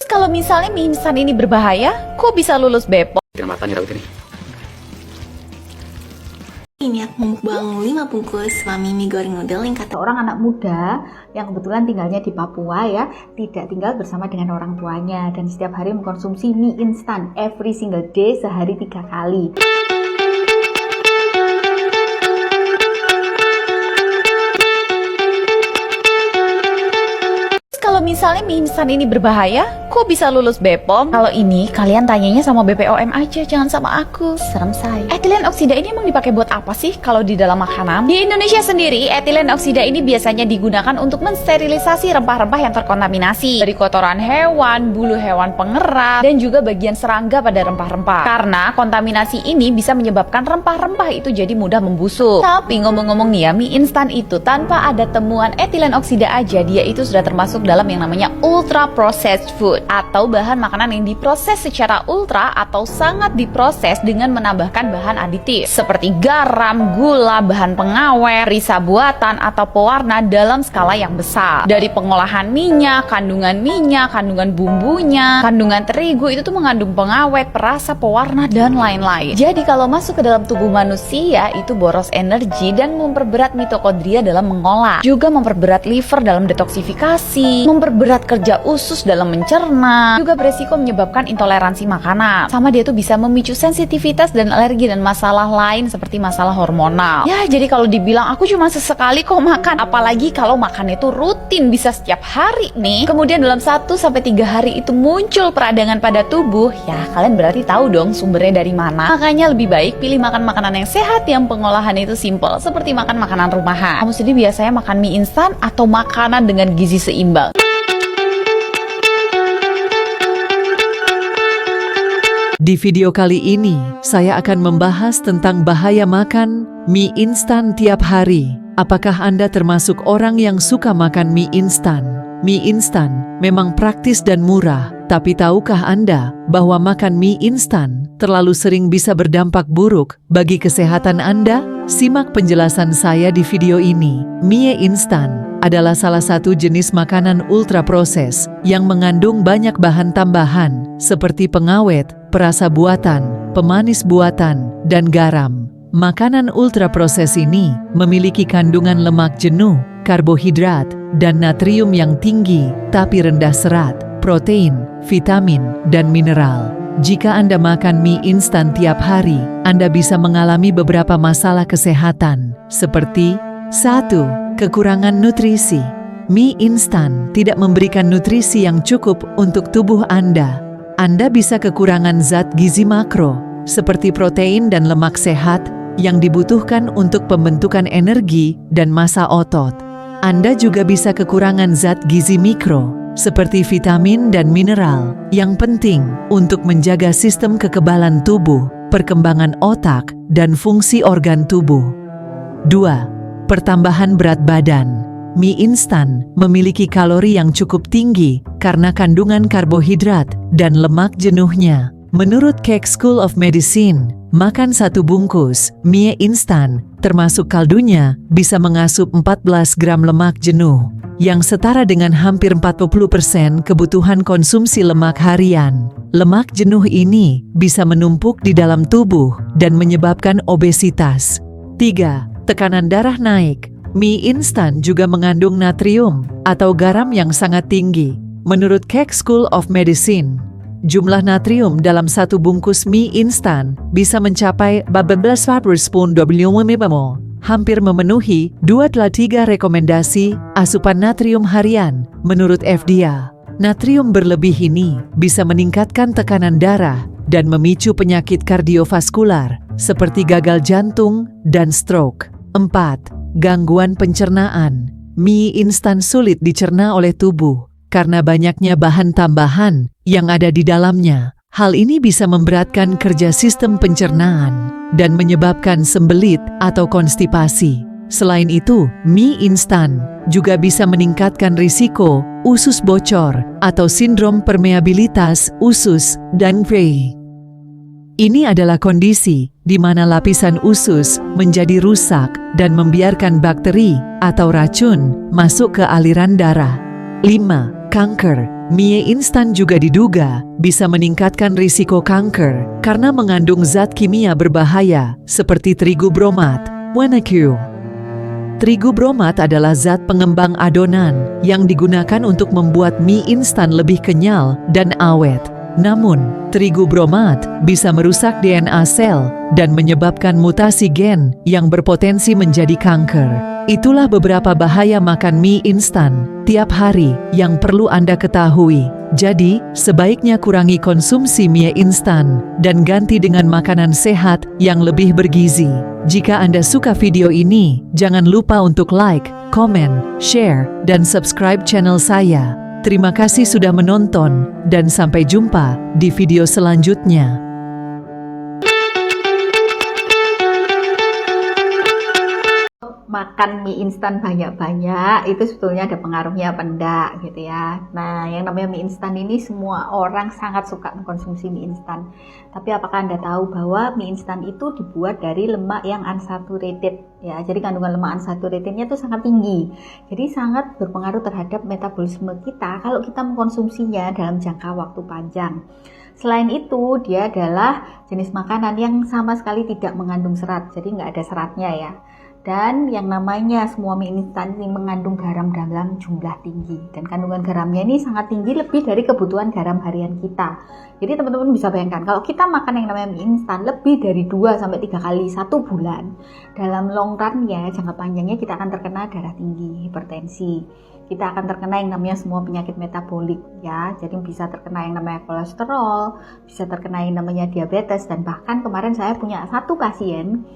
Kalau misalnya mie instan ini berbahaya, kok bisa lulus BPOM? Mata nih Raut ini. Ini aku mukbang 5 bungkus mami mie goreng noodle yang kata Orang anak muda yang kebetulan tinggalnya di Papua ya, tidak tinggal bersama dengan orang tuanya dan setiap hari mengkonsumsi mie instan every single day, sehari 3 kali. Kalau misalnya mie instan ini berbahaya, kok bisa lulus BPOM? Kalau ini kalian tanyanya sama BPOM aja, jangan sama aku. Serem say. Etilen oksida ini emang dipakai buat apa sih kalau di dalam makanan? Di Indonesia sendiri, etilen oksida ini biasanya digunakan untuk mensterilisasi rempah-rempah yang terkontaminasi dari kotoran hewan, bulu hewan pengerat, dan juga bagian serangga pada rempah-rempah. Karena kontaminasi ini bisa menyebabkan rempah-rempah itu jadi mudah membusuk. Tapi ngomong-ngomong nih ya, mie instan itu tanpa ada temuan etilen oksida aja, dia itu sudah termasuk dalam yang namanya ultra processed food atau bahan makanan yang diproses secara ultra atau sangat diproses dengan menambahkan bahan aditif seperti garam, gula, bahan pengawet, perisa buatan atau pewarna dalam skala yang besar. Dari pengolahan minyak, kandungan bumbunya, kandungan terigu itu tuh mengandung pengawet, perasa, pewarna dan lain-lain. Jadi kalau masuk ke dalam tubuh manusia itu boros energi dan memperberat mitokondria dalam mengolah, juga memperberat liver dalam detoksifikasi, memperberat kerja usus dalam mencerna, juga beresiko menyebabkan intoleransi makanan. Sama dia tuh bisa memicu sensitivitas dan alergi dan masalah lain seperti masalah hormonal. Ya, jadi kalau dibilang aku cuma sesekali kok makan, apalagi kalau makan itu rutin bisa setiap hari nih, kemudian dalam 1-3 hari itu muncul peradangan pada tubuh, ya kalian berarti tahu dong sumbernya dari mana. Makanya lebih baik pilih makan makanan yang sehat yang pengolahan itu simple, seperti makan makanan rumahan. Kamu sendiri biasanya makan mie instan atau makanan dengan gizi seimbang? Di video kali ini, saya akan membahas tentang bahaya makan mie instan tiap hari. Apakah Anda termasuk orang yang suka makan mie instan? Mie instan memang praktis dan murah, tapi tahukah Anda bahwa makan mie instan terlalu sering bisa berdampak buruk bagi kesehatan Anda? Simak penjelasan saya di video ini. Mie instan adalah salah satu jenis makanan ultra proses yang mengandung banyak bahan tambahan seperti pengawet, perasa buatan, pemanis buatan, dan garam. Makanan ultra proses ini memiliki kandungan lemak jenuh, karbohidrat, dan natrium yang tinggi tapi rendah serat, protein, vitamin, dan mineral. Jika Anda makan mie instan tiap hari, Anda bisa mengalami beberapa masalah kesehatan, seperti 1. Kekurangan nutrisi. Mie instan tidak memberikan nutrisi yang cukup untuk tubuh Anda. Anda bisa kekurangan zat gizi makro, seperti protein dan lemak sehat, yang dibutuhkan untuk pembentukan energi dan massa otot. Anda juga bisa kekurangan zat gizi mikro, seperti vitamin dan mineral, yang penting untuk menjaga sistem kekebalan tubuh, perkembangan otak, dan fungsi organ tubuh. 2. Pertambahan berat badan. Mie instan memiliki kalori yang cukup tinggi karena kandungan karbohidrat dan lemak jenuhnya. Menurut Keck School of Medicine, makan 1 bungkus mie instan, termasuk kaldunya, bisa mengasup 14 gram lemak jenuh, yang setara dengan hampir 40% kebutuhan konsumsi lemak harian. Lemak jenuh ini bisa menumpuk di dalam tubuh dan menyebabkan obesitas. 3. Tekanan darah naik. Mie instan juga mengandung natrium atau garam yang sangat tinggi. Menurut Keck School of Medicine, jumlah natrium dalam 1 bungkus mie instan bisa mencapai 14 WmMol, hampir memenuhi 2/3 rekomendasi asupan natrium harian menurut FDA. Natrium berlebih ini bisa meningkatkan tekanan darah dan memicu penyakit kardiovaskular seperti gagal jantung dan stroke. 4. Gangguan pencernaan. Mie instan sulit dicerna oleh tubuh karena banyaknya bahan tambahan yang ada di dalamnya. Hal ini bisa memberatkan kerja sistem pencernaan dan menyebabkan sembelit atau konstipasi. Selain itu, mie instan juga bisa meningkatkan risiko usus bocor atau sindrom permeabilitas usus dan Gray. Ini adalah kondisi di mana lapisan usus menjadi rusak dan membiarkan bakteri atau racun masuk ke aliran darah. 5. Kanker. Mie instan juga diduga bisa meningkatkan risiko kanker karena mengandung zat kimia berbahaya seperti terigu bromat, WNQ. Terigu bromat adalah zat pengembang adonan yang digunakan untuk membuat mie instan lebih kenyal dan awet. Namun, terigu bromat bisa merusak DNA sel dan menyebabkan mutasi gen yang berpotensi menjadi kanker. Itulah beberapa bahaya makan mie instan tiap hari yang perlu Anda ketahui. Jadi, sebaiknya kurangi konsumsi mie instan dan ganti dengan makanan sehat yang lebih bergizi. Jika Anda suka video ini, jangan lupa untuk like, komen, share, dan subscribe channel saya. Terima kasih sudah menonton, dan sampai jumpa di video selanjutnya. Makan mie instan banyak-banyak itu sebetulnya ada pengaruhnya apa enggak gitu ya. Nah, yang namanya mie instan ini semua orang sangat suka mengkonsumsi mie instan. Tapi apakah Anda tahu bahwa mie instan itu dibuat dari lemak yang unsaturated ya. Jadi kandungan lemak unsaturatednya itu sangat tinggi. Jadi sangat berpengaruh terhadap metabolisme kita kalau kita mengkonsumsinya dalam jangka waktu panjang. Selain itu, dia adalah jenis makanan yang sama sekali tidak mengandung serat. Jadi nggak ada seratnya ya. Dan yang namanya semua mie instan ini mengandung garam dalam jumlah tinggi. Dan kandungan garamnya ini sangat tinggi, lebih dari kebutuhan garam harian kita. Jadi teman-teman bisa bayangkan, kalau kita makan yang namanya mie instan lebih dari 2-3 kali 1 bulan, dalam long run-nya, jangka panjangnya kita akan terkena darah tinggi, hipertensi. Kita akan terkena yang namanya semua penyakit metabolik ya. Jadi bisa terkena yang namanya kolesterol, bisa terkena yang namanya diabetes, dan bahkan kemarin saya punya satu pasien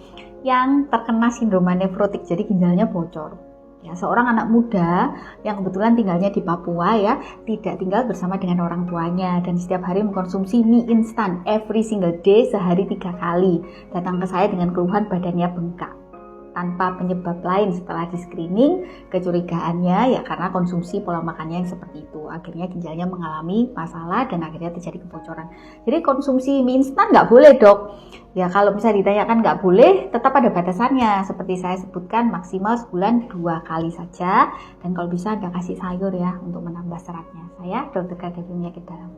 yang terkena sindroma nefrotik, jadi ginjalnya bocor. Ya, seorang anak muda yang kebetulan tinggalnya di Papua ya, tidak tinggal bersama dengan orang tuanya dan setiap hari mengkonsumsi mie instan every single day, sehari 3 kali. Datang ke saya dengan keluhan badannya bengkak tanpa penyebab lain. Setelah di screening, kecurigaannya ya karena konsumsi pola makannya yang seperti itu. Akhirnya ginjalnya mengalami masalah dan akhirnya terjadi kebocoran. Jadi konsumsi mie instan nggak boleh, dok. Ya kalau bisa ditanyakan nggak boleh, tetap ada batasannya. Seperti saya sebutkan, maksimal sebulan 2 kali saja. Dan kalau bisa Anda kasih sayur ya untuk menambah seratnya. Saya Dr. Kak Penyakit Dalam.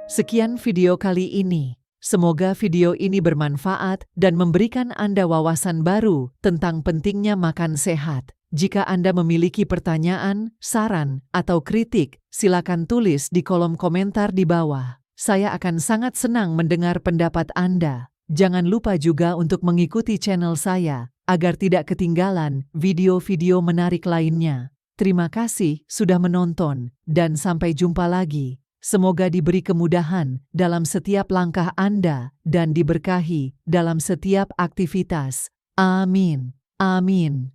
Sekian video kali ini. Semoga video ini bermanfaat dan memberikan Anda wawasan baru tentang pentingnya makan sehat. Jika Anda memiliki pertanyaan, saran, atau kritik, silakan tulis di kolom komentar di bawah. Saya akan sangat senang mendengar pendapat Anda. Jangan lupa juga untuk mengikuti channel saya agar tidak ketinggalan video-video menarik lainnya. Terima kasih sudah menonton dan sampai jumpa lagi. Semoga diberi kemudahan dalam setiap langkah Anda dan diberkahi dalam setiap aktivitas. Amin. Amin.